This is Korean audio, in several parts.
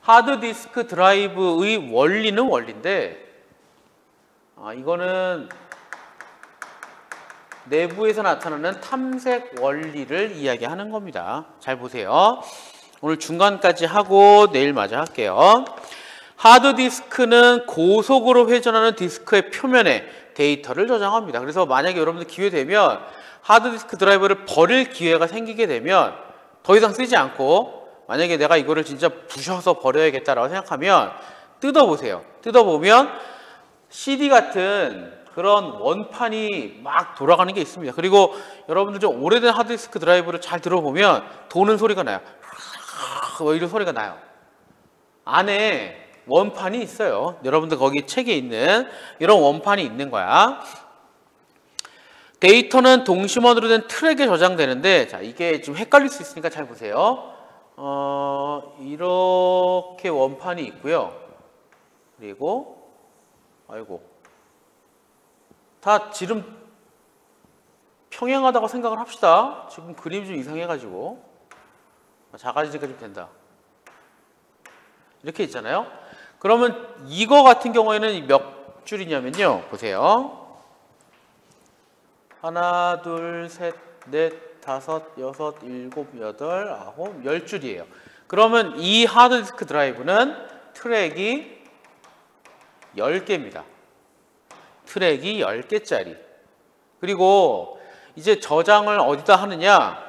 하드디스크 드라이브의 원리는 원리인데 이거는 내부에서 나타나는 탐색 원리를 이야기하는 겁니다. 잘 보세요. 오늘 중간까지 하고 내일 마저 할게요. 하드디스크는 고속으로 회전하는 디스크의 표면에 데이터를 저장합니다. 그래서 만약에 여러분들 기회 되면 하드디스크 드라이브를 버릴 기회가 생기게 되면 더 이상 쓰지 않고 만약에 내가 이거를 진짜 부셔서 버려야겠다라고 생각하면 뜯어보세요. 뜯어보면 CD 같은 그런 원판이 막 돌아가는 게 있습니다. 그리고 여러분들 좀 오래된 하드디스크 드라이브를 잘 들어보면 도는 소리가 나요. 뭐 이런 소리가 나요. 안에 원판이 있어요. 여러분들 거기 책에 있는 이런 원판이 있는 거야. 데이터는 동심원으로 된 트랙에 저장되는데, 자, 이게 좀 헷갈릴 수 있으니까 잘 보세요. 이렇게 원판이 있고요. 그리고 아이고, 다 지름 평행하다고 생각을 합시다. 지금 그림이 좀 이상해가지고 작아지니까 좀 된다. 이렇게 있잖아요. 그러면 이거 같은 경우에는 몇 줄이냐면요. 보세요. 하나, 둘, 셋, 넷, 다섯, 여섯, 일곱, 여덟, 아홉, 10줄이에요. 그러면 이 하드디스크 드라이브는 트랙이 10개입니다. 트랙이 10개짜리. 그리고 이제 저장을 어디다 하느냐?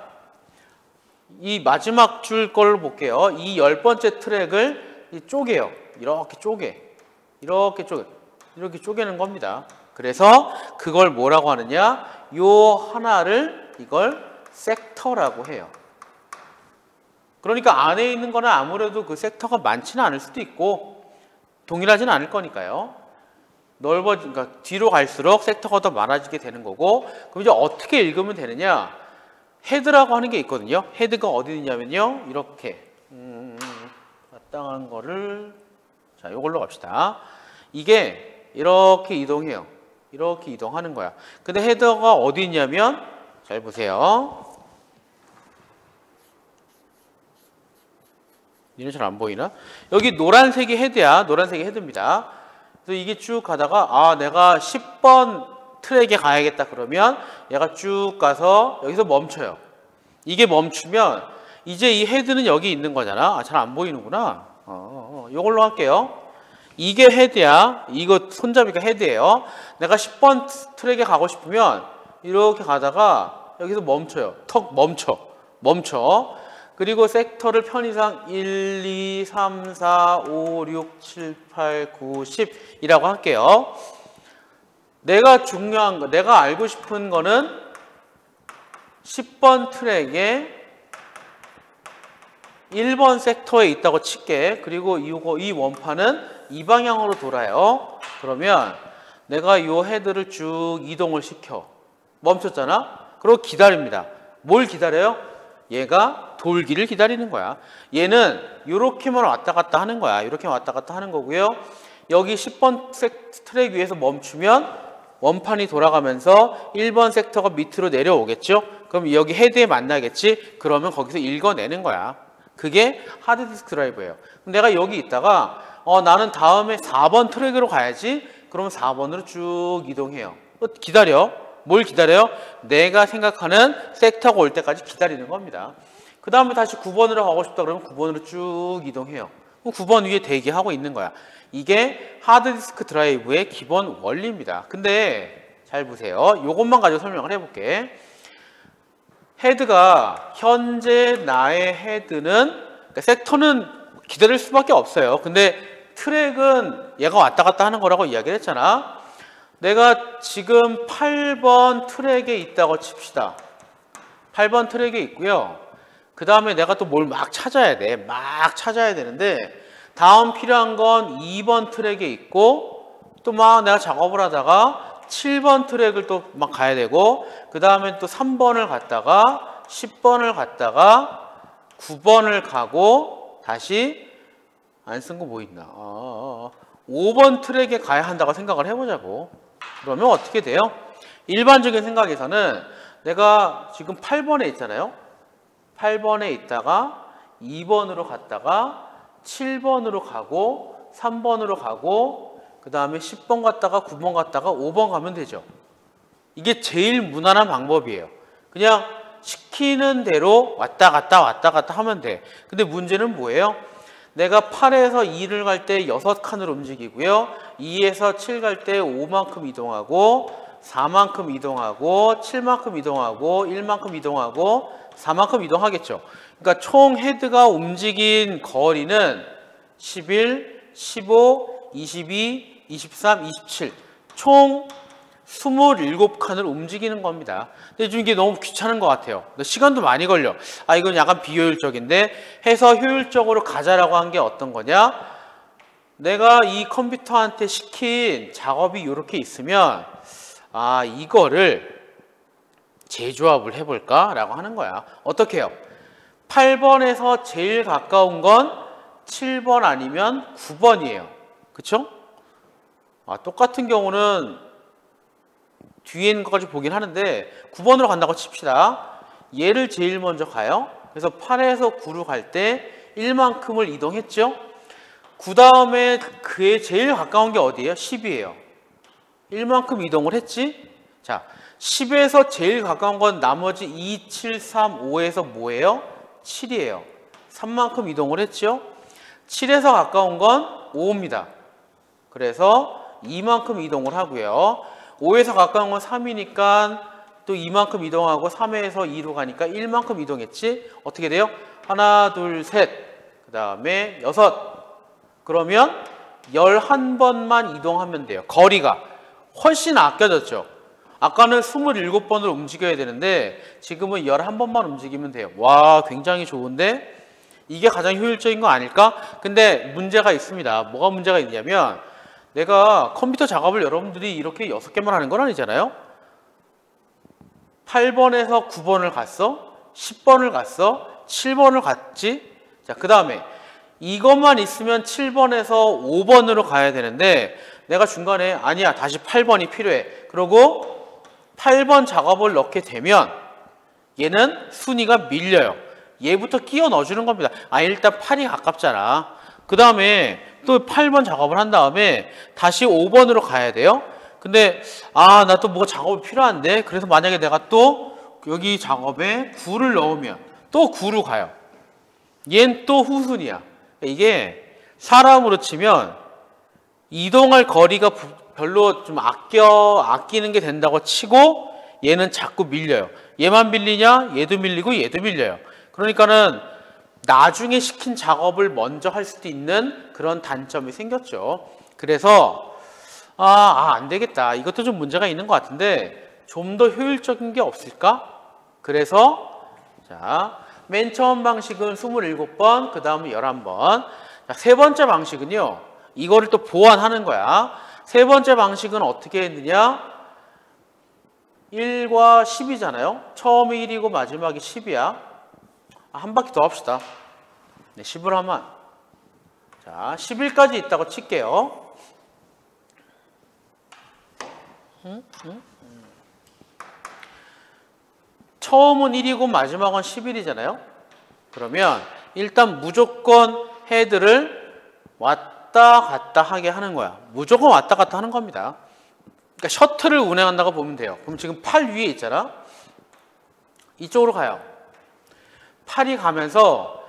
이 마지막 줄 걸로 볼게요. 이 10번째 트랙을 쪼개요. 이렇게 쪼개는 겁니다. 그래서 그걸 뭐라고 하느냐? 요 하나를 이걸 섹터라고 해요. 그러니까 안에 있는 거는 아무래도 그 섹터가 많지는 않을 수도 있고 동일하지는 않을 거니까요. 그러니까 뒤로 갈수록 섹터가 더 많아지게 되는 거고, 그럼 이제 어떻게 읽으면 되느냐? 헤드라고 하는 게 있거든요. 헤드가 어디 있냐면요. 이렇게 마땅한 거를, 자, 이걸로 갑시다. 이게 이렇게 이동해요. 이렇게 이동하는 거야. 근데 헤더가 어디 있냐면, 잘 보세요. 얘는 잘 안 보이나? 여기 노란색이 헤드야. 노란색이 헤드입니다. 그래서 이게 쭉 가다가 내가 10번 트랙에 가야겠다 그러면 얘가 쭉 가서 여기서 멈춰요. 이게 멈추면 이제 이 헤드는 여기 있는 거잖아. 잘 안 보이는구나. 이걸로 할게요. 이게 헤드야. 이거 손잡이가 헤드예요. 내가 10번 트랙에 가고 싶으면 이렇게 가다가 여기서 멈춰요. 턱 멈춰. 그리고 섹터를 편의상 1, 2, 3, 4, 5, 6, 7, 8, 9, 10이라고 할게요. 내가 중요한 거, 내가 알고 싶은 거는 10번 트랙에 1번 섹터에 있다고 칠게. 그리고 이 원판은 이 방향으로 돌아요. 그러면 내가 이 헤드를 쭉 이동을 시켜. 멈췄잖아? 그리고 기다립니다. 뭘 기다려요? 얘가 돌기를 기다리는 거야. 얘는 이렇게만 왔다 갔다 하는 거야. 이렇게 왔다 갔다 하는 거고요. 여기 10번 트랙 위에서 멈추면 원판이 돌아가면서 1번 섹터가 밑으로 내려오겠죠? 그럼 여기 헤드에 만나겠지? 그러면 거기서 읽어내는 거야. 그게 하드디스크 드라이브예요. 내가 여기 있다가 나는 다음에 4번 트랙으로 가야지. 그러면 4번으로 쭉 이동해요. 기다려. 뭘 기다려요? 내가 생각하는 섹터가 올 때까지 기다리는 겁니다. 그 다음에 다시 9번으로 가고 싶다 그러면 9번으로 쭉 이동해요. 9번 위에 대기하고 있는 거야. 이게 하드디스크 드라이브의 기본 원리입니다. 근데 잘 보세요. 이것만 가지고 설명을 해볼게. 헤드가 현재 나의 헤드는, 그러니까 섹터는 기다릴 수밖에 없어요. 근데 트랙은 얘가 왔다 갔다 하는 거라고 이야기를 했잖아. 내가 지금 8번 트랙에 있다고 칩시다. 8번 트랙에 있고요. 그 다음에 내가 또 뭘 막 찾아야 돼. 막 찾아야 되는데 다음 필요한 건 2번 트랙에 있고 또 막 내가 작업을 하다가 7번 트랙을 또 막 가야 되고 그 다음에 또 3번을 갔다가 10번을 갔다가 9번을 가고 다시 안 쓴 거 뭐 있나? 5번 트랙에 가야 한다고 생각을 해보자고. 그러면 어떻게 돼요? 일반적인 생각에서는 내가 지금 8번에 있잖아요. 8번에 있다가 2번으로 갔다가 7번으로 가고 3번으로 가고 그 다음에 10번 갔다가 9번 갔다가 5번 가면 되죠. 이게 제일 무난한 방법이에요. 그냥 시키는 대로 왔다 갔다 하면 돼. 근데 문제는 뭐예요? 내가 8에서 2를 갈 때 6칸을 움직이고요. 2에서 7 갈 때 5만큼 이동하고 4만큼 이동하고 7만큼 이동하고 1만큼 이동하고 4만큼 이동하겠죠. 그러니까 총 헤드가 움직인 거리는 11, 15, 22, 23, 27 총 27칸을 움직이는 겁니다. 근데 좀 이게 너무 귀찮은 것 같아요. 시간도 많이 걸려. 아, 이건 약간 비효율적인데 해서 효율적으로 가자라고 한 게 어떤 거냐? 내가 이 컴퓨터한테 시킨 작업이 이렇게 있으면 아, 이거를 재조합을 해볼까? 라고 하는 거야. 어떻게 해요? 8번에서 제일 가까운 건 7번 아니면 9번이에요. 그쵸? 아, 똑같은 경우는 뒤에 있는 것까지 보긴 하는데 9번으로 간다고 칩시다. 얘를 제일 먼저 가요. 그래서 8에서 9로 갈 때 1만큼을 이동했죠. 그 다음에 그에 제일 가까운 게 어디예요? 10이에요. 1만큼 이동을 했지. 자, 10에서 제일 가까운 건 나머지 2, 7, 3, 5에서 뭐예요? 7이에요. 3만큼 이동을 했죠. 7에서 가까운 건 5입니다. 그래서 2만큼 이동을 하고요. 5에서 가까운 건 3이니까 또 2만큼 이동하고 3에서 2로 가니까 1만큼 이동했지. 어떻게 돼요? 하나, 둘, 셋. 그 다음에 6. 그러면 11번만 이동하면 돼요. 거리가 훨씬 아껴졌죠. 아까는 27번을 움직여야 되는데 지금은 11번만 움직이면 돼요. 와, 굉장히 좋은데 이게 가장 효율적인 거 아닐까? 근데 문제가 있습니다. 뭐가 문제가 있냐면 내가 컴퓨터 작업을 여러분들이 이렇게 6개만 하는 건 아니잖아요. 8번에서 9번을 갔어. 10번을 갔어. 7번을 갔지. 자, 그 다음에 이것만 있으면 7번에서 5번으로 가야 되는데 내가 중간에 아니야, 다시 8번이 필요해. 그러고 8번 작업을 넣게 되면 얘는 순위가 밀려요. 얘부터 끼워 넣어주는 겁니다. 아, 일단 8이 가깝잖아. 그 다음에 또 8번 작업을 한 다음에 다시 5번으로 가야 돼요. 근데 아, 나 또 뭐가 작업이 필요한데 그래서 만약에 내가 또 여기 작업에 9를 넣으면 또 9로 가요. 얘는 또 후순위야. 이게 사람으로 치면 이동할 거리가 별로 좀 아끼는 게 된다고 치고 얘는 자꾸 밀려요. 얘만 밀리냐? 얘도 밀리고 얘도 밀려요. 그러니까는 나중에 시킨 작업을 먼저 할 수도 있는 그런 단점이 생겼죠. 그래서 안 되겠다. 이것도 좀 문제가 있는 것 같은데 좀 더 효율적인 게 없을까? 그래서 자, 맨 처음 방식은 27번, 그 다음에 11번. 자, 세 번째 방식은요. 이거를 또 보완하는 거야. 세 번째 방식은 어떻게 했느냐? 1과 10이잖아요. 처음이 1이고 마지막이 10이야. 한 바퀴 더 합시다. 네, 10을 하면 자, 11까지 있다고 칠게요. 처음은 1이고 마지막은 11이잖아요. 그러면 일단 무조건 헤드를 왔다 갔다 하게 하는 거야. 무조건 왔다 갔다 하는 겁니다. 그러니까 셔틀을 운행한다고 보면 돼요. 그럼 지금 8 위에 있잖아. 이쪽으로 가요. 8이 가면서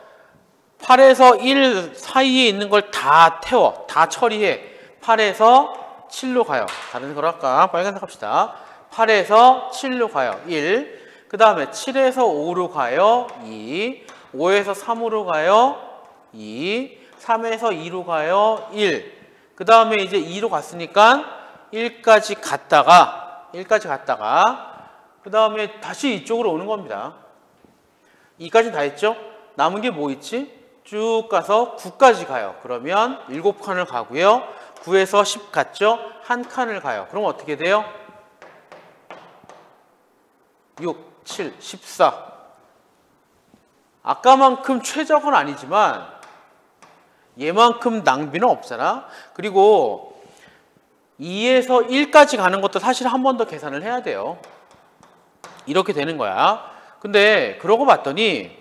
8에서 1 사이에 있는 걸 다 태워. 다 처리해. 8에서 7로 가요. 다른 걸 할까? 빨간색 합시다. 8에서 7로 가요. 1. 그 다음에 7에서 5로 가요. 2. 5에서 3으로 가요. 2. 3에서 2로 가요. 1. 그 다음에 이제 2로 갔으니까 1까지 갔다가 그 다음에 다시 이쪽으로 오는 겁니다. 2까지 다 했죠? 남은 게 뭐 있지? 쭉 가서 9까지 가요. 그러면 7칸을 가고요. 9에서 10 갔죠? 한 칸을 가요. 그럼 어떻게 돼요? 6, 7, 14. 아까만큼 최적은 아니지만 얘만큼 낭비는 없잖아. 그리고 2에서 1까지 가는 것도 사실 한 번 더 계산을 해야 돼요. 이렇게 되는 거야. 근데 그러고 봤더니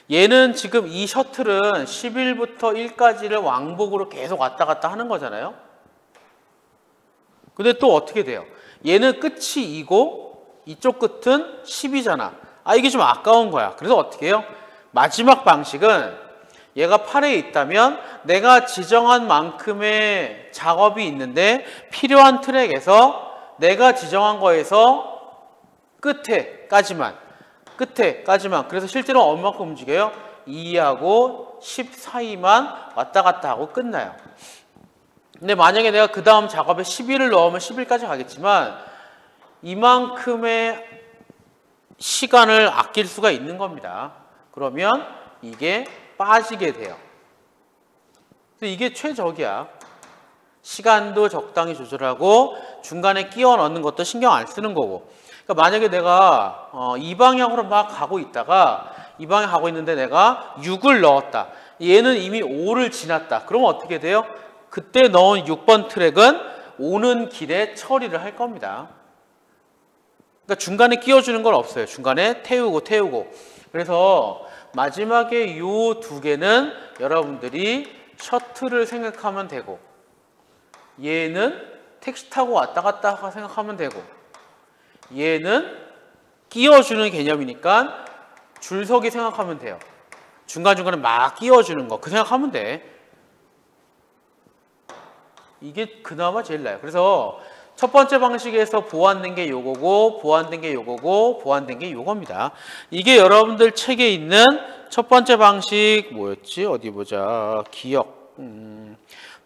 얘는 지금 이 셔틀은 10일부터 1까지를 왕복으로 계속 왔다 갔다 하는 거잖아요. 근데 또 어떻게 돼요? 얘는 끝이 2고 이쪽 끝은 10이잖아. 아, 이게 좀 아까운 거야. 그래서 어떻게 해요? 마지막 방식은 얘가 8에 있다면 내가 지정한 만큼의 작업이 있는데 필요한 트랙에서 내가 지정한 거에서 끝에까지만. 그래서 실제로 얼마큼 움직여요? 2하고 10 사이만 왔다 갔다 하고 끝나요. 근데 만약에 내가 그 다음 작업에 11을 넣으면 10일까지 가겠지만 이만큼의 시간을 아낄 수가 있는 겁니다. 그러면 이게 빠지게 돼요. 그래서 이게 최적이야. 시간도 적당히 조절하고 중간에 끼워 넣는 것도 신경 안 쓰는 거고. 그러니까 만약에 내가 이 방향으로 막 가고 있다가 이 방향 가고 있는데 내가 6을 넣었다. 얘는 이미 5를 지났다. 그러면 어떻게 돼요? 그때 넣은 6번 트랙은 오는 길에 처리를 할 겁니다. 그러니까 중간에 끼워주는 건 없어요. 중간에 태우고. 그래서 마지막에 이 두 개는 여러분들이 셔틀을 생각하면 되고, 얘는 택시 타고 왔다 갔다 생각하면 되고, 얘는 끼워주는 개념이니까 줄서기 생각하면 돼요. 중간중간에 막 끼워주는 거, 그 생각하면 돼. 이게 그나마 제일 나아요. 그래서 첫 번째 방식에서 보완된 게 요거고, 보완된 게 요거고, 보완된 게 요겁니다. 이게 여러분들 책에 있는 첫 번째 방식 뭐였지? 어디 보자. 기억.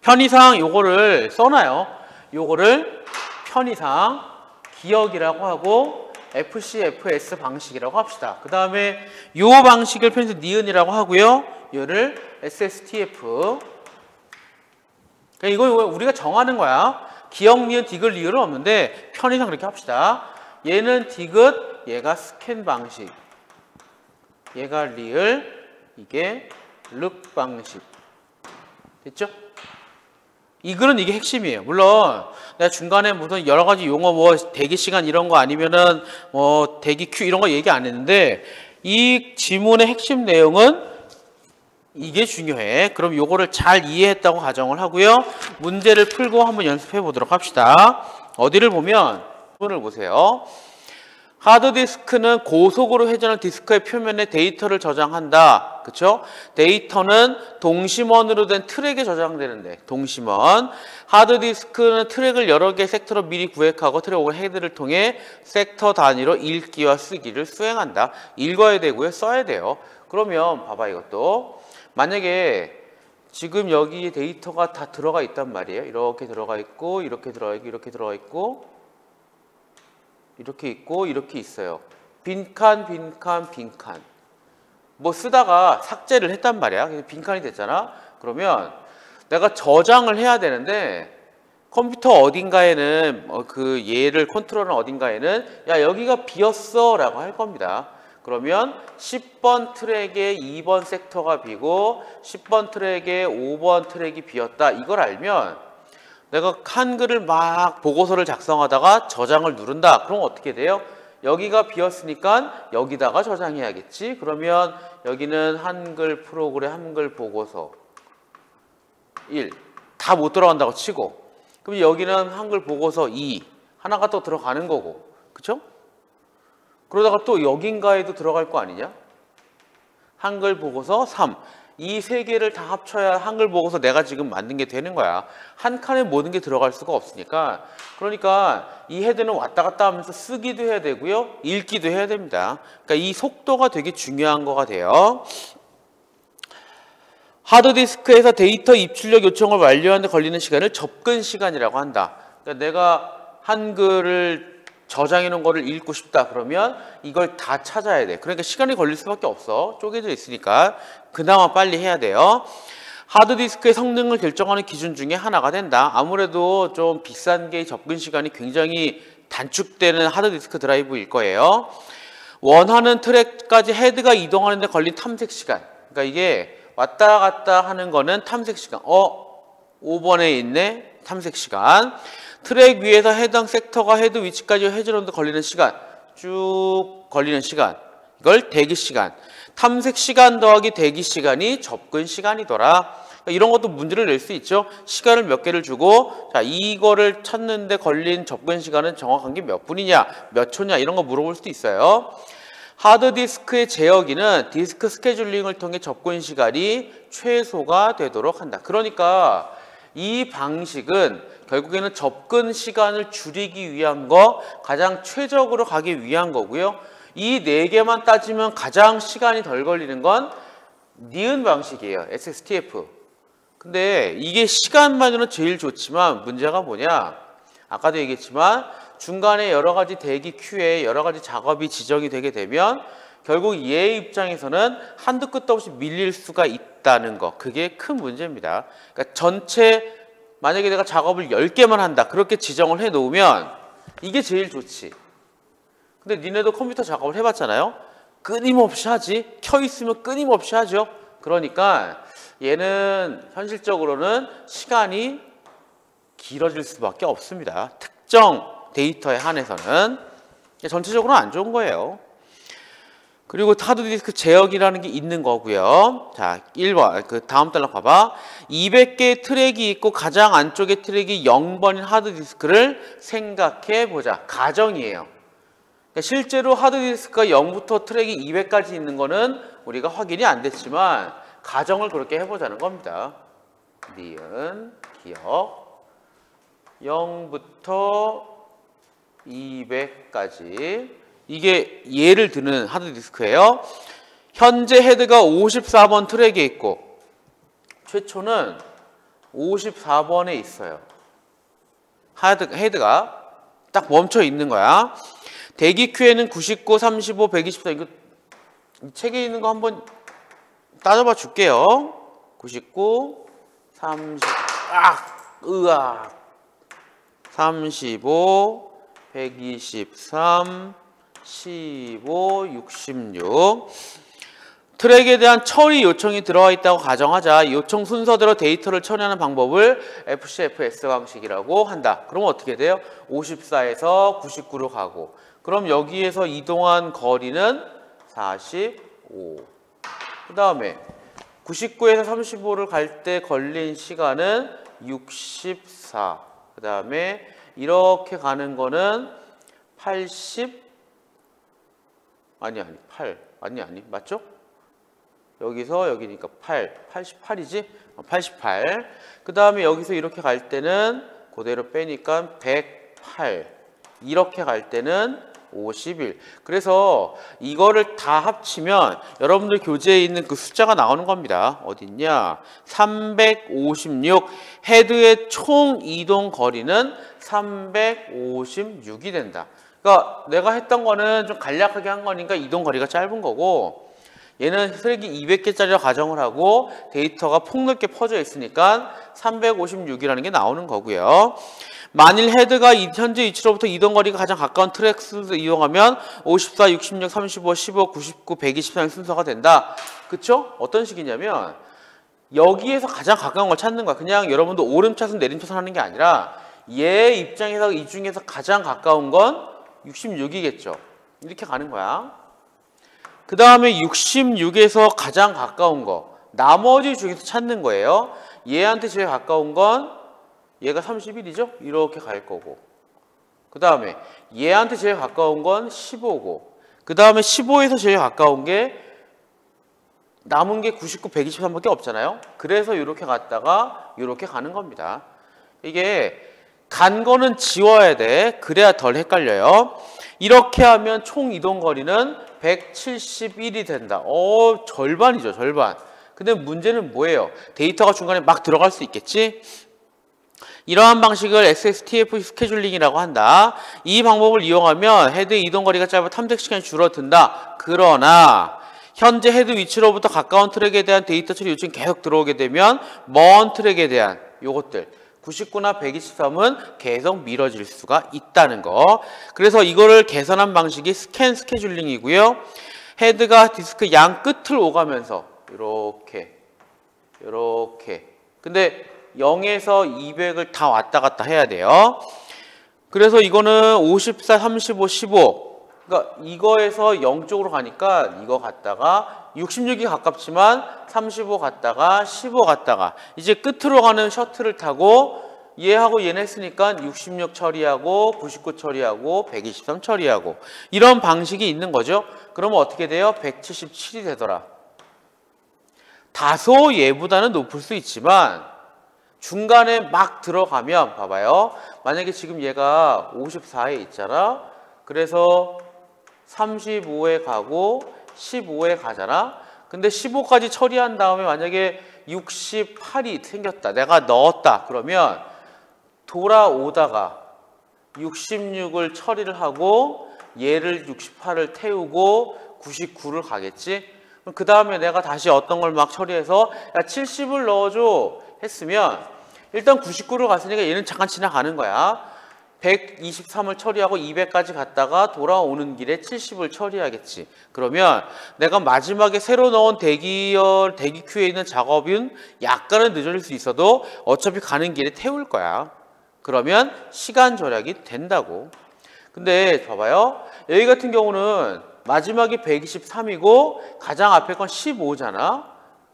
편의상 요거를 써놔요. 요거를 편의상 기억이라고 하고 FC, FS 방식이라고 합시다. 그 다음에 요 방식을 편의상 니은이라고 하고요. 얘를 SSTF. 그러니까 이거 우리가 정하는 거야. 기억, 니은, 디귿, 리을은 없는데 편의상 그렇게 합시다. 얘는 디귿, 얘가 스캔 방식. 얘가 리을, 이게 룩 방식. 됐죠? 이 글은 이게 핵심이에요. 물론 내가 중간에 무슨 여러 가지 용어 뭐 대기 시간 이런 거 아니면은 뭐 대기 큐 이런 거 얘기 안 했는데 이 지문의 핵심 내용은 이게 중요해. 그럼 요거를 잘 이해했다고 가정을 하고요. 문제를 풀고 한번 연습해 보도록 합시다. 어디를 보면 부분을 보세요. 하드디스크는 고속으로 회전할 디스크의 표면에 데이터를 저장한다. 그쵸? 데이터는 동심원으로 된 트랙에 저장되는데 동심원. 하드디스크는 트랙을 여러 개의 섹터로 미리 구획하고 트랙 혹은 헤드를 통해 섹터 단위로 읽기와 쓰기를 수행한다. 읽어야 되고요. 써야 돼요. 그러면 봐봐 이것도. 만약에 지금 여기 데이터가 다 들어가 있단 말이에요. 이렇게 들어가 있고 이렇게 들어가 있고 이렇게 들어가 있고 이렇게 있고 이렇게 있어요. 빈칸 뭐 쓰다가 삭제를 했단 말이야. 그래서 빈칸이 됐잖아. 그러면 내가 저장을 해야 되는데 컴퓨터 어딘가에는 그 얘를 컨트롤하는 어딘가에는 야 여기가 비었어 라고 할 겁니다. 그러면 10번 트랙에 2번 섹터가 비고 10번 트랙에 5번 트랙이 비었다. 이걸 알면 내가 한글을 막 보고서를 작성하다가 저장을 누른다. 그럼 어떻게 돼요? 여기가 비었으니까 여기다가 저장해야겠지. 그러면 여기는 한글 프로그램 한글 보고서 1 다 못 들어간다고 치고 그럼 여기는 한글 보고서 2 하나가 또 들어가는 거고 그쵸? 그러다가 또 여긴가에도 들어갈 거 아니냐? 한글 보고서 3. 이 세 개를 다 합쳐야 한글 보고서 내가 지금 만든 게 되는 거야. 한 칸에 모든 게 들어갈 수가 없으니까. 그러니까 이 헤드는 왔다 갔다 하면서 쓰기도 해야 되고요. 읽기도 해야 됩니다. 그러니까 이 속도가 되게 중요한 거가 돼요. 하드디스크에서 데이터 입출력 요청을 완료하는 데 걸리는 시간을 접근 시간이라고 한다. 그러니까 내가 한글을 저장해 놓은 거를 읽고 싶다 그러면 이걸 다 찾아야 돼. 그러니까 시간이 걸릴 수밖에 없어. 쪼개져 있으니까 그나마 빨리 해야 돼요. 하드디스크의 성능을 결정하는 기준 중에 하나가 된다. 아무래도 좀 비싼 게 접근 시간이 굉장히 단축되는 하드디스크 드라이브일 거예요. 원하는 트랙까지 헤드가 이동하는 데 걸린 탐색 시간. 그러니까 이게 왔다 갔다 하는 거는 탐색 시간. 5번에 있네. 탐색 시간. 트랙 위에서 해당 섹터가 헤드 위치까지 회전하는 데 걸리는 시간. 쭉 걸리는 시간. 이걸 대기 시간. 탐색 시간 더하기 대기 시간이 접근 시간이더라. 이런 것도 문제를 낼 수 있죠. 시간을 몇 개를 주고 자 이거를 찾는데 걸린 접근 시간은 정확한 게 몇 분이냐 몇 초냐 이런 거 물어볼 수도 있어요. 하드디스크의 제어기는 디스크 스케줄링을 통해 접근 시간이 최소가 되도록 한다. 그러니까 이 방식은 결국에는 접근 시간을 줄이기 위한 거, 가장 최적으로 가기 위한 거고요. 이 네 개만 따지면 가장 시간이 덜 걸리는 건 니은 방식이에요. SSTF. 근데 이게 시간만으로는 제일 좋지만 문제가 뭐냐? 아까도 얘기했지만 중간에 여러 가지 대기 큐에 여러 가지 작업이 지정이 되게 되면 결국 얘 입장에서는 한도 끝도 없이 밀릴 수가 있다는 거. 그게 큰 문제입니다. 그러니까 전체 만약에 내가 작업을 10개만 한다. 그렇게 지정을 해 놓으면 이게 제일 좋지. 근데 니네도 컴퓨터 작업을 해봤잖아요. 끊임없이 하지. 켜 있으면 끊임없이 하죠. 그러니까 얘는 현실적으로는 시간이 길어질 수밖에 없습니다. 특정 데이터에 한해서는 전체적으로 안 좋은 거예요. 그리고 하드디스크 제어기라는 게 있는 거고요. 자, 1번 그 다음 달락 봐봐. 200개의 트랙이 있고 가장 안쪽에 트랙이 0번인 하드디스크를 생각해 보자. 가정이에요. 그러니까 실제로 하드디스크가 0부터 트랙이 200까지 있는 거는 우리가 확인이 안 됐지만 가정을 그렇게 해보자는 겁니다. 니은, 기억 0부터 200까지 이게 예를 드는 하드디스크예요. 현재 헤드가 54번 트랙에 있고 최초는 54번에 있어요. 헤드가 딱 멈춰 있는 거야. 대기 큐에는 99, 35, 124 이거 이 책에 있는 거 한번 따져봐 줄게요. 99, 30, 으악 35, 123, 15, 66 트랙에 대한 처리 요청이 들어와 있다고 가정하자. 요청 순서대로 데이터를 처리하는 방법을 FCFS 방식이라고 한다. 그러면 어떻게 돼요? 54에서 99로 가고 그럼 여기에서 이동한 거리는 45. 그 다음에 99에서 35를 갈 때 걸린 시간은 64. 그 다음에 이렇게 가는 거는 80 8 맞죠? 여기서 여기니까 88이지? 88. 그 다음에 여기서 이렇게 갈 때는 그대로 빼니까 108. 이렇게 갈 때는 51. 그래서 이거를 다 합치면 여러분들 교재에 있는 그 숫자가 나오는 겁니다. 어딨냐? 356. 헤드의 총 이동 거리는 356이 된다. 그러니까 내가 했던 거는 좀 간략하게 한 거니까 이동 거리가 짧은 거고 얘는 트랙이 200개짜리로 가정을 하고 데이터가 폭넓게 퍼져 있으니까 356이라는 게 나오는 거고요. 만일 헤드가 현재 위치로부터 이동 거리가 가장 가까운 트랙 순서 이용하면 54, 66, 35, 15, 99, 124의 순서가 된다. 그쵸? 어떤 식이냐면 여기에서 가장 가까운 걸 찾는 거야. 그냥 여러분도 오름차순 내림차순 하는 게 아니라 얘 입장에서 이 중에서 가장 가까운 건 66이겠죠. 이렇게 가는 거야. 그 다음에 66에서 가장 가까운 거 나머지 중에서 찾는 거예요. 얘한테 제일 가까운 건 얘가 31이죠? 이렇게 갈 거고 그 다음에 얘한테 제일 가까운 건 15고 그 다음에 15에서 제일 가까운 게 남은 게 99, 123밖에 없잖아요. 그래서 이렇게 갔다가 이렇게 가는 겁니다. 이게 간 거는 지워야 돼. 그래야 덜 헷갈려요. 이렇게 하면 총 이동 거리는 171이 된다. 절반이죠, 절반. 근데 문제는 뭐예요? 데이터가 중간에 막 들어갈 수 있겠지? 이러한 방식을 SSTF 스케줄링이라고 한다. 이 방법을 이용하면 헤드의 이동 거리가 짧아 탐색 시간이 줄어든다. 그러나 현재 헤드 위치로부터 가까운 트랙에 대한 데이터 처리 요청이 계속 들어오게 되면 먼 트랙에 대한 요것들 99나 123은 계속 미뤄질 수가 있다는 거. 그래서 이거를 개선한 방식이 스캔 스케줄링이고요. 헤드가 디스크 양 끝을 오가면서 이렇게 근데 0에서 200을 다 왔다 갔다 해야 돼요. 그래서 이거는 54, 35, 15 그러니까 이거에서 0 쪽으로 가니까 이거 갔다가 66이 가깝지만 35 갔다가 15 갔다가 이제 끝으로 가는 셔틀을 타고 얘하고 얘네 했으니까 66 처리하고 99 처리하고 123 처리하고 이런 방식이 있는 거죠. 그러면 어떻게 돼요? 177이 되더라. 다소 얘보다는 높을 수 있지만 중간에 막 들어가면 봐봐요. 만약에 지금 얘가 54에 있잖아. 그래서 35에 가고 15에 가잖아. 근데 15까지 처리한 다음에 만약에 68이 생겼다. 내가 넣었다. 그러면 돌아오다가 66을 처리를 하고 얘를 68을 태우고 99를 가겠지. 그 다음에 내가 다시 어떤 걸 막 처리해서 야 70을 넣어줘 했으면 일단 99를 갔으니까 얘는 잠깐 지나가는 거야. 123을 처리하고 200까지 갔다가 돌아오는 길에 70을 처리하겠지. 그러면 내가 마지막에 새로 넣은 대기 큐에 있는 작업은 약간은 늦어질 수 있어도 어차피 가는 길에 태울 거야. 그러면 시간 절약이 된다고. 근데 봐봐요. 여기 같은 경우는 마지막이 123이고 가장 앞에 건 15잖아.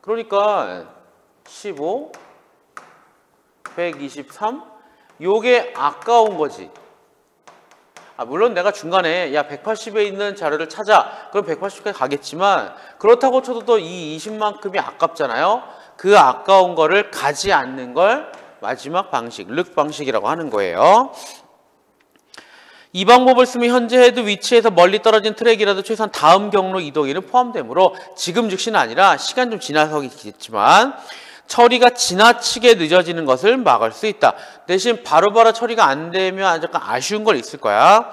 그러니까 15, 123 요게 아까운 거지. 물론 내가 중간에 야 180에 있는 자료를 찾아. 그럼 180까지 가겠지만 그렇다고 쳐도 또 이 20만큼이 아깝잖아요. 그 아까운 거를 가지 않는 걸 마지막 방식, 륵 방식이라고 하는 거예요. 이 방법을 쓰면 현재 헤드 위치에서 멀리 떨어진 트랙이라도 최소한 다음 경로 이동에는 포함되므로 지금 즉시는 아니라 시간 좀 지나서겠지만 처리가 지나치게 늦어지는 것을 막을 수 있다. 대신 바로바로 처리가 안 되면 약간 아쉬운 건 있을 거야.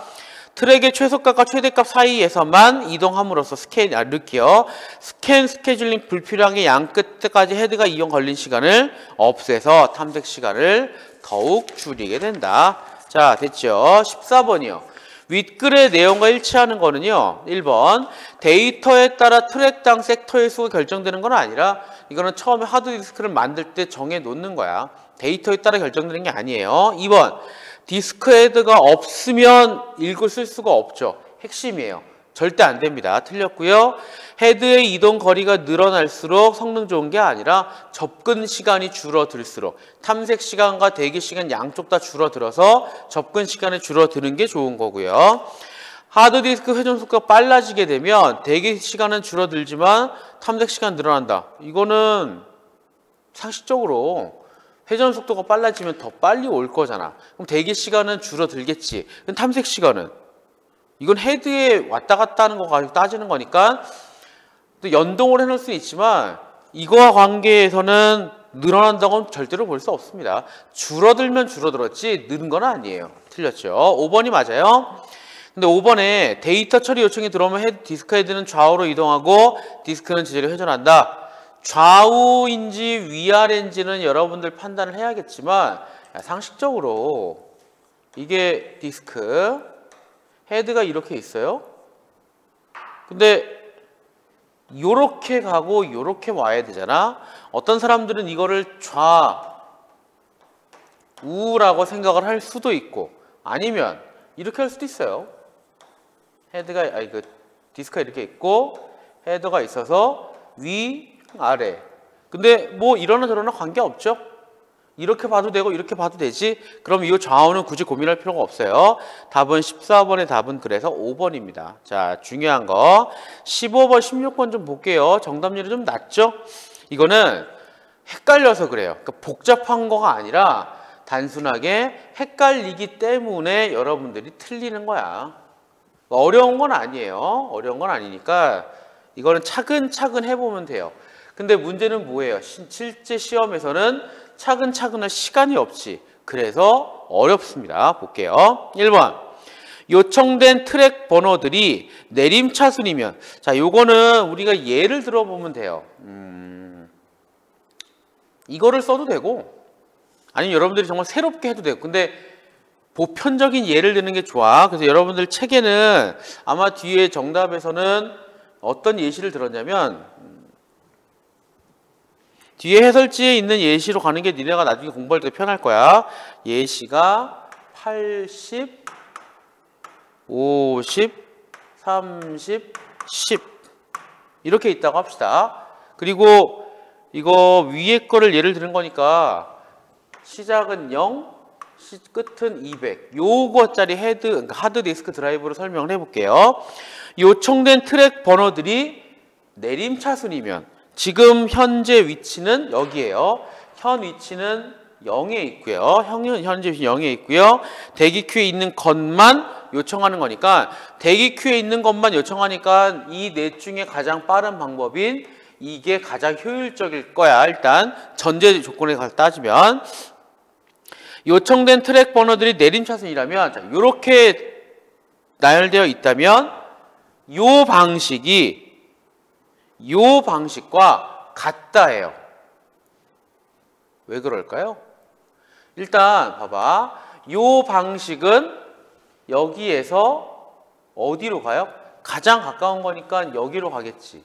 트랙의 최소값과 최대값 사이에서만 이동함으로써 륵이요. 스캔 스케줄링 불필요한 게 양 끝까지 헤드가 이용 걸린 시간을 없애서 탐색 시간을 더욱 줄이게 된다. 자, 됐죠? 14번이요. 윗글의 내용과 일치하는 거는요. 1번 데이터에 따라 트랙당 섹터의 수가 결정되는 건 아니라 이거는 처음에 하드디스크를 만들 때 정해 놓는 거야. 데이터에 따라 결정되는 게 아니에요. 2번 디스크 헤드가 없으면 읽을 쓸 수가 없죠. 핵심이에요. 절대 안 됩니다. 틀렸고요. 헤드의 이동 거리가 늘어날수록 성능 좋은 게 아니라 접근 시간이 줄어들수록 탐색 시간과 대기 시간 양쪽 다 줄어들어서 접근 시간이 줄어드는 게 좋은 거고요. 하드디스크 회전 속도가 빨라지게 되면 대기 시간은 줄어들지만 탐색 시간 늘어난다. 이거는 상식적으로 회전 속도가 빨라지면 더 빨리 올 거잖아. 그럼 대기 시간은 줄어들겠지. 그럼 탐색 시간은? 이건 헤드에 왔다 갔다 하는 거 가지고 따지는 거니까 또 연동을 해놓을 수 있지만 이거와 관계에서는 늘어난다고는 절대로 볼 수 없습니다. 줄어들면 줄어들었지 느는 건 아니에요. 틀렸죠? 5번이 맞아요. 근데 5번에 데이터 처리 요청이 들어오면 디스크 헤드는 좌우로 이동하고 디스크는 제자리로 회전한다. 좌우인지 위아래인지는 여러분들 판단을 해야겠지만 상식적으로 이게 디스크 헤드가 이렇게 있어요. 근데 요렇게 가고 요렇게 와야 되잖아. 어떤 사람들은 이거를 좌우라고 생각을 할 수도 있고 아니면 이렇게 할 수도 있어요. 헤드가 디스크가 이렇게 있고 헤더가 있어서 위, 아래. 근데 뭐 이러나 저러나 관계없죠. 이렇게 봐도 되고 이렇게 봐도 되지. 그럼 이 좌우는 굳이 고민할 필요가 없어요. 답은 14번의 답은 그래서 5번입니다. 자, 중요한 거 15번, 16번 좀 볼게요. 정답률이 좀 낮죠? 이거는 헷갈려서 그래요. 그러니까 복잡한 거가 아니라 단순하게 헷갈리기 때문에 여러분들이 틀리는 거야. 어려운 건 아니에요. 어려운 건 아니니까 이거는 차근차근 해보면 돼요. 근데 문제는 뭐예요? 실제 시험에서는 차근차근 할 시간이 없지. 그래서 어렵습니다. 볼게요. 1번. 요청된 트랙 번호들이 내림차순이면 자, 요거는 우리가 예를 들어보면 돼요. 이거를 써도 되고 아니면 여러분들이 정말 새롭게 해도 되고 근데 보편적인 예를 드는 게 좋아. 그래서 여러분들 책에는 아마 뒤에 정답에서는 어떤 예시를 들었냐면 뒤에 해설지에 있는 예시로 가는 게 니네가 나중에 공부할 때 편할 거야. 예시가 80, 50, 30, 10 이렇게 있다고 합시다. 그리고 이거 위에 거를 예를 드는 거니까 시작은 0, 끝은 200. 요거짜리 그러니까 하드디스크 드라이브로 설명을 해볼게요. 요청된 트랙 번호들이 내림차순이면 지금 현재 위치는 여기에요. 현 위치는 0에 있고요. 현재 위치는 0에 있고요. 대기 큐에 있는 것만 요청하는 거니까 대기 큐에 있는 것만 요청하니까 이 넷 중에 가장 빠른 방법인 이게 가장 효율적일 거야. 일단 전제 조건에 가서 따지면 요청된 트랙 번호들이 내림차순이라면 자, 이렇게 나열되어 있다면 요 방식과 같다예요. 왜 그럴까요? 일단 봐봐. 요 방식은 여기에서 어디로 가요? 가장 가까운 거니까 여기로 가겠지.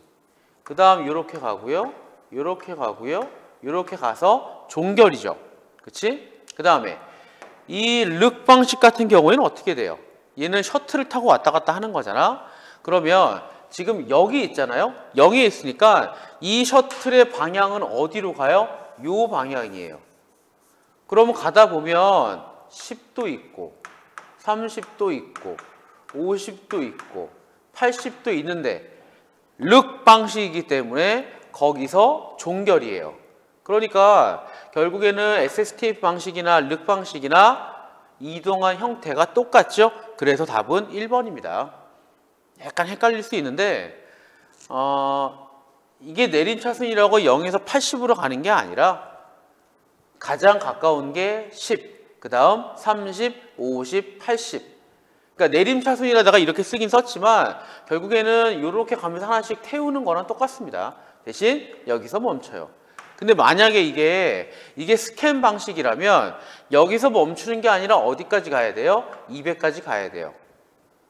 그 다음 요렇게 가고요. 요렇게 가고요. 요렇게 가서 종결이죠. 그치? 그 다음에 이 륵 방식 같은 경우에는 어떻게 돼요? 얘는 셔틀을 타고 왔다 갔다 하는 거잖아. 그러면 지금 여기 있잖아요. 0에 있으니까 이 셔틀의 방향은 어디로 가요? 요 방향이에요. 그러면 가다 보면 10도 있고 30도 있고 50도 있고 80도 있는데 륵 방식이기 때문에 거기서 종결이에요. 그러니까 결국에는 SSTF 방식이나 륵 방식이나 이동한 형태가 똑같죠? 그래서 답은 1번입니다. 약간 헷갈릴 수 있는데 이게 내림차순이라고 0에서 80으로 가는 게 아니라 가장 가까운 게 10, 그 다음 30, 50, 80. 그러니까 내림차순이라다가 이렇게 쓰긴 썼지만 결국에는 이렇게 가면서 하나씩 태우는 거랑 똑같습니다. 대신 여기서 멈춰요. 근데 만약에 이게 스캔 방식이라면 여기서 멈추는 게 아니라 어디까지 가야 돼요? 200까지 가야 돼요.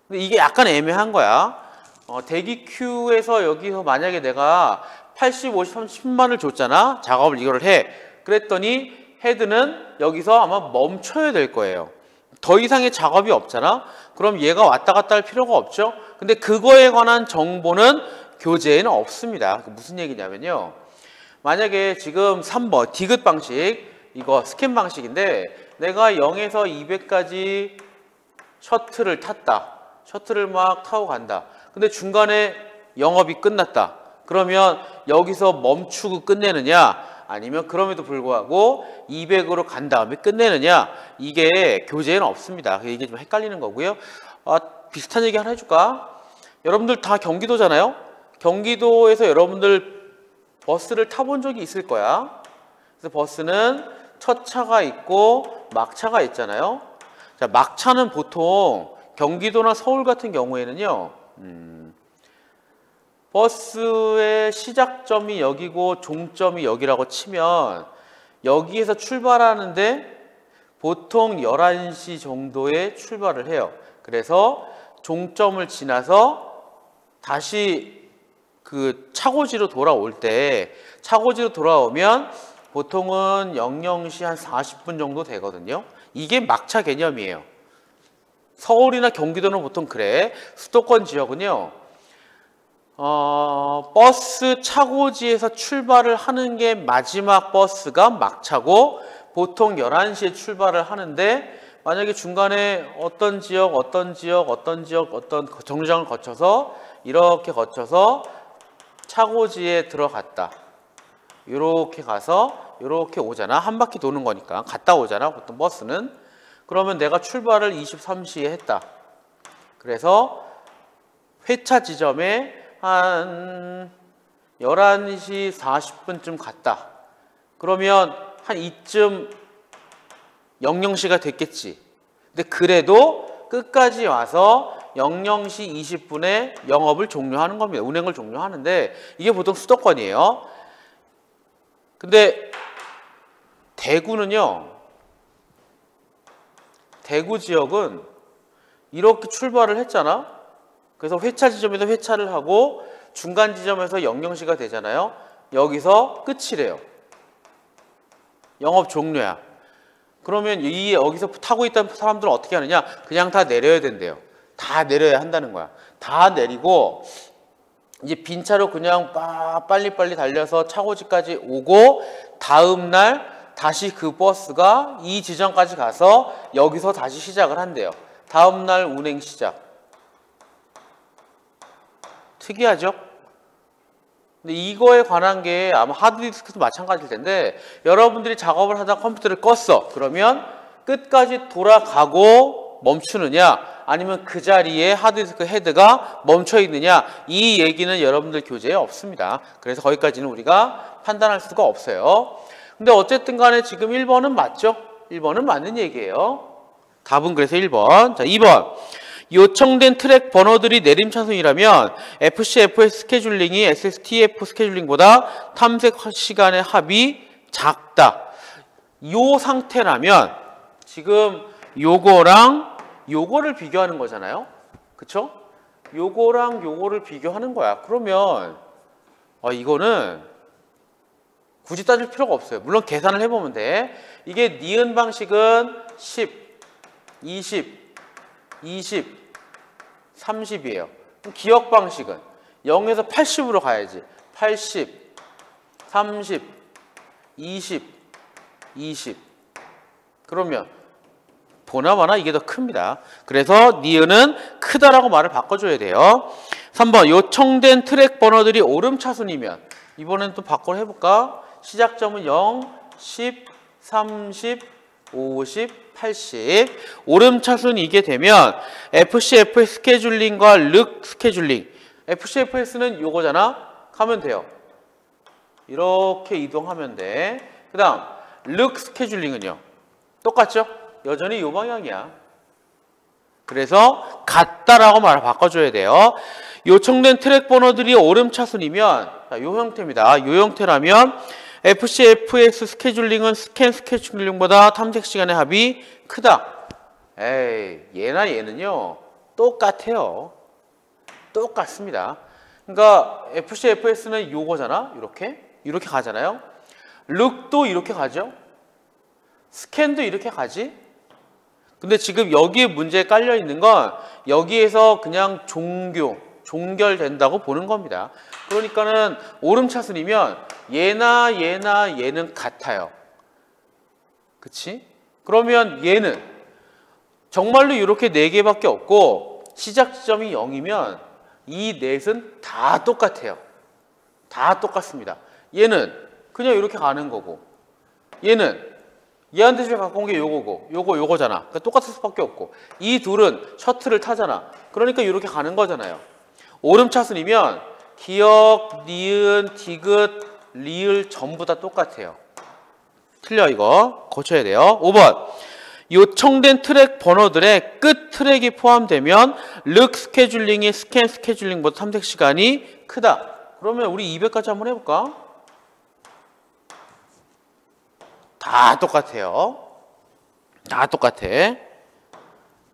근데 이게 약간 애매한 거야. 대기 큐에서 여기서 만약에 내가 80, 50, 30, 10만을 줬잖아. 작업을 이거를 해. 그랬더니 헤드는 여기서 아마 멈춰야 될 거예요. 더 이상의 작업이 없잖아. 그럼 얘가 왔다 갔다 할 필요가 없죠. 근데 그거에 관한 정보는 교재에는 없습니다. 무슨 얘기냐면요. 만약에 지금 3번 디귿 방식, 이거 스캔 방식인데 내가 0에서 200까지 셔틀을 탔다. 셔틀을 막 타고 간다. 근데 중간에 영업이 끝났다. 그러면 여기서 멈추고 끝내느냐? 아니면 그럼에도 불구하고 200으로 간 다음에 끝내느냐? 이게 교재에는 없습니다. 이게 좀 헷갈리는 거고요. 비슷한 얘기 하나 해줄까? 여러분들 다 경기도잖아요? 경기도에서 여러분들 버스를 타본 적이 있을 거야. 그래서 버스는 첫 차가 있고 막차가 있잖아요. 자, 막차는 보통 경기도나 서울 같은 경우에는요. 버스의 시작점이 여기고 종점이 여기라고 치면 여기에서 출발하는데 보통 11시 정도에 출발을 해요. 그래서 종점을 지나서 다시 그 차고지로 돌아올 때 차고지로 돌아오면 보통은 00시 한 40분 정도 되거든요. 이게 막차 개념이에요. 서울이나 경기도는 보통 그래. 수도권 지역은요. 버스 차고지에서 출발을 하는 게 마지막 버스가 막차고 보통 11시에 출발을 하는데 만약에 중간에 어떤 정류장을 거쳐서 이렇게 거쳐서 차고지에 들어갔다. 이렇게 가서 이렇게 오잖아. 한 바퀴 도는 거니까 갔다 오잖아. 보통 버스는. 그러면 내가 출발을 23시에 했다. 그래서 회차 지점에 한 11시 40분쯤 갔다. 그러면 한 이쯤 00시가 됐겠지. 근데 그래도 끝까지 와서 00시 20분에 영업을 종료하는 겁니다. 운행을 종료하는데 이게 보통 수도권이에요. 근데 대구는요. 대구 지역은 이렇게 출발을 했잖아. 그래서 회차 지점에서 회차를 하고 중간 지점에서 00시가 되잖아요. 여기서 끝이래요. 영업 종료야. 그러면 여기서 타고 있던 사람들은 어떻게 하느냐? 그냥 다 내려야 된대요. 다 내려야 한다는 거야. 다 내리고 이제 빈 차로 그냥 빨리빨리 달려서 차고지까지 오고 다음 날 다시 그 버스가 이 지점까지 가서 여기서 다시 시작을 한대요. 다음 날 운행 시작. 특이하죠? 근데 이거에 관한 게 아마 하드디스크도 마찬가지일 텐데 여러분들이 작업을 하다 컴퓨터를 껐어. 그러면 끝까지 돌아가고 멈추느냐 아니면 그 자리에 하드디스크 헤드가 멈춰 있느냐 이 얘기는 여러분들 교재에 없습니다. 그래서 거기까지는 우리가 판단할 수가 없어요. 근데 어쨌든 간에 지금 1번은 맞죠? 1번은 맞는 얘기예요. 답은 그래서 1번. 자, 2번. 요청된 트랙 번호들이 내림차순이라면 FC, FS 스케줄링이 SSTF 스케줄링보다 탐색 시간의 합이 작다. 요 상태라면 지금 요거랑 요거를 비교하는 거잖아요. 그쵸? 요거랑 요거를 비교하는 거야. 그러면 이거는 굳이 따질 필요가 없어요. 물론 계산을 해보면 돼. 이게 니은 방식은 10, 20, 20, 30이에요. 기억 방식은 0에서 80으로 가야지. 80, 30, 20, 20. 그러면 보나마나 이게 더 큽니다. 그래서 니은은 크다라고 말을 바꿔줘야 돼요. 3번 요청된 트랙 번호들이 오름차순이면 이번엔 또 바꿔 해볼까? 시작점은 0, 10, 30, 50, 80 오름차순이게 되면 FCFS 스케줄링과 륵 스케줄링 FCFS는 요거잖아? 가면 돼요. 이렇게 이동하면 돼. 그 다음 륵 스케줄링은요? 똑같죠? 여전히 요 방향이야. 그래서 같다라고 말을 바꿔줘야 돼요. 요청된 트랙 번호들이 오름차순이면 요 형태입니다. 요 형태라면 FCFS 스케줄링은 스캔 스케줄링보다 탐색 시간의 합이 크다. 에이, 얘나 얘는요 똑같아요. 똑같습니다. 그러니까 FCFS는 요거잖아. 이렇게 가잖아요. 룩도 이렇게 가죠. 스캔도 이렇게 가지. 근데 지금 여기에 문제에 깔려 있는 건 여기에서 그냥 종결된다고 보는 겁니다. 그러니까는 오름차순이면 얘나 얘는 같아요. 그치? 그러면 얘는 정말로 이렇게 4개밖에 없고 시작 지점이 0이면 이 넷은 다 똑같아요. 다 똑같습니다. 얘는 그냥 이렇게 가는 거고 얘는 얘한테 집에 갖고 온 게 요거고 요거잖아. 그러니까 똑같을 수밖에 없고 이 둘은 셔틀을 타잖아. 그러니까 이렇게 가는 거잖아요. 오름차순이면 기역, 니은, 디귿, 리을 전부 다 똑같아요. 틀려 이거. 고쳐야 돼요. 5번 요청된 트랙 번호들의 끝 트랙이 포함되면 륵 스케줄링이 스캔 스케줄링보다 탐색 시간이 크다. 그러면 우리 200까지 한번 해볼까? 다 똑같아요. 다 똑같아.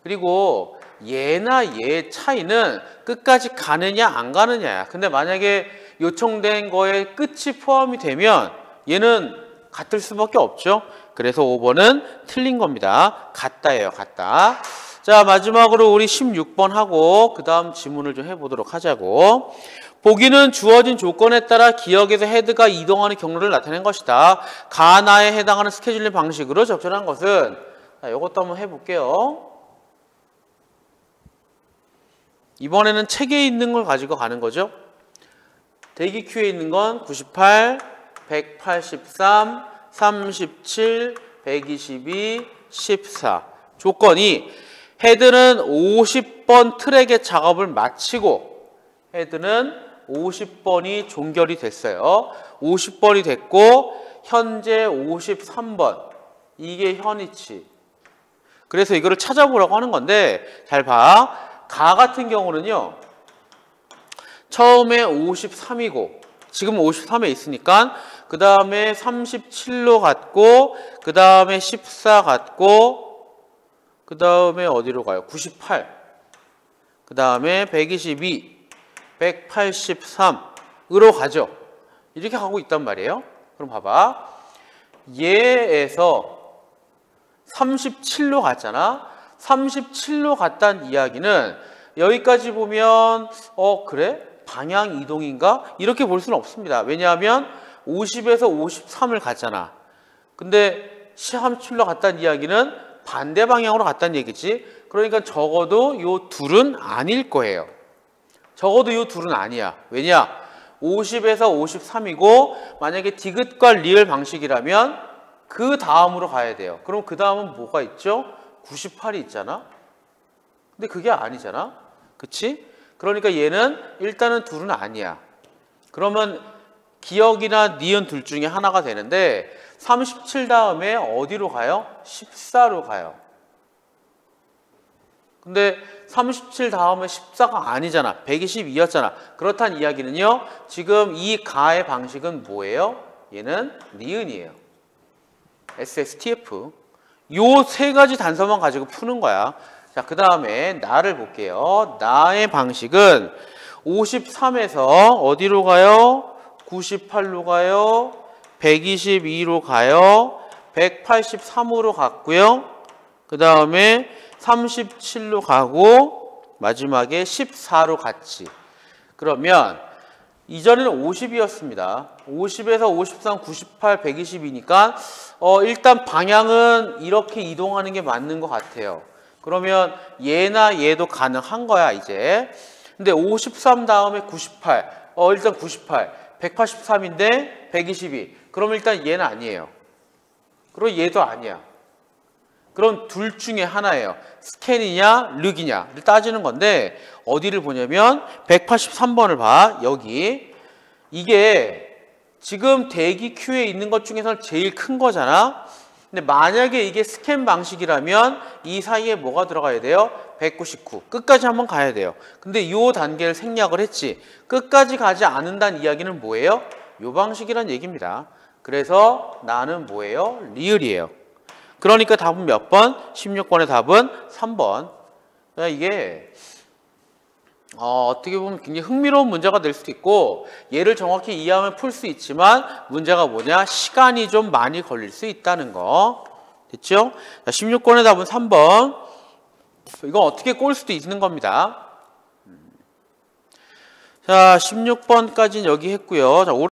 그리고 얘나 얘 차이는 끝까지 가느냐 안 가느냐야. 근데 만약에 요청된 거에 끝이 포함이 되면 얘는 같을 수밖에 없죠. 그래서 5번은 틀린 겁니다. 같다예요. 같다. 자, 마지막으로 우리 16번 하고 그 다음 지문을 좀 해보도록 하자고. 보기는 주어진 조건에 따라 기억에서 헤드가 이동하는 경로를 나타낸 것이다. 가나에 해당하는 스케줄링 방식으로 적절한 것은 자, 이것도 한번 해볼게요. 이번에는 책에 있는 걸 가지고 가는 거죠. 대기 큐에 있는 건 98, 183, 37, 122, 14. 조건이 헤드는 50번 트랙의 작업을 마치고 헤드는 50번이 종결이 됐어요. 50번이 됐고 현재 53번. 이게 현위치. 그래서 이거를 찾아보라고 하는 건데 잘 봐. 가 같은 경우는요. 처음에 53이고 지금 53에 있으니까 그 다음에 37로 갔고 그 다음에 14 갔고 그 다음에 어디로 가요? 98 그 다음에 122 183으로 가죠. 이렇게 가고 있단 말이에요. 그럼 봐봐. 얘에서 37로 갔잖아. 37로 갔다는 이야기는 여기까지 보면 그래? 방향 이동인가? 이렇게 볼 수는 없습니다. 왜냐하면 50에서 53을 갔잖아. 근데 시험 출러 갔다는 이야기는 반대 방향으로 갔다는 얘기지. 그러니까 적어도 요 둘은 아닐 거예요. 적어도 요 둘은 아니야. 왜냐? 50에서 53이고 만약에 디귿과 리을 방식이라면 그 다음으로 가야 돼요. 그럼 그 다음은 뭐가 있죠? 98이 있잖아. 근데 그게 아니잖아. 그치? 그러니까 얘는 일단은 둘은 아니야. 그러면 기억이나 니은 둘 중에 하나가 되는데 37 다음에 어디로 가요? 14로 가요. 근데 37 다음에 14가 아니잖아. 122였잖아. 그렇다는 이야기는요. 지금 이 가의 방식은 뭐예요? 얘는 니은이에요. SSTF. 요 세 가지 단서만 가지고 푸는 거야. 자, 그 다음에 나를 볼게요. 나의 방식은 53에서 어디로 가요? 98로 가요. 122로 가요. 183으로 갔고요. 그 다음에 37로 가고 마지막에 14로 갔지. 그러면 이전에는 50이었습니다. 50에서 53, 98, 120이니까 일단 방향은 이렇게 이동하는 게 맞는 것 같아요. 그러면 얘나 얘도 가능한 거야 이제. 근데 53 다음에 98. 일단 98. 183인데 122. 그럼 일단 얘는 아니에요. 그리고 얘도 아니야. 그럼 둘 중에 하나예요. 스캔이냐 륵이냐를 따지는 건데 어디를 보냐면 183번을 봐. 여기. 이게 지금 대기 큐에 있는 것 중에서 제일 큰 거잖아. 근데 만약에 이게 스캔 방식이라면 이 사이에 뭐가 들어가야 돼요? 199. 끝까지 한번 가야 돼요. 근데 이 단계를 생략을 했지. 끝까지 가지 않는다는 이야기는 뭐예요? 이 방식이란 얘기입니다. 그래서 나는 뭐예요? 리을이에요. 그러니까 답은 몇 번? 16번의 답은 3번. 그러니까 이게 어떻게 보면 굉장히 흥미로운 문제가 될 수도 있고 얘를 정확히 이해하면 풀 수 있지만 문제가 뭐냐? 시간이 좀 많이 걸릴 수 있다는 거. 됐죠? 자, 16번의 답은 3번. 이건 어떻게 꼴 수도 있는 겁니다. 자, 16번까지는 여기 했고요. 자,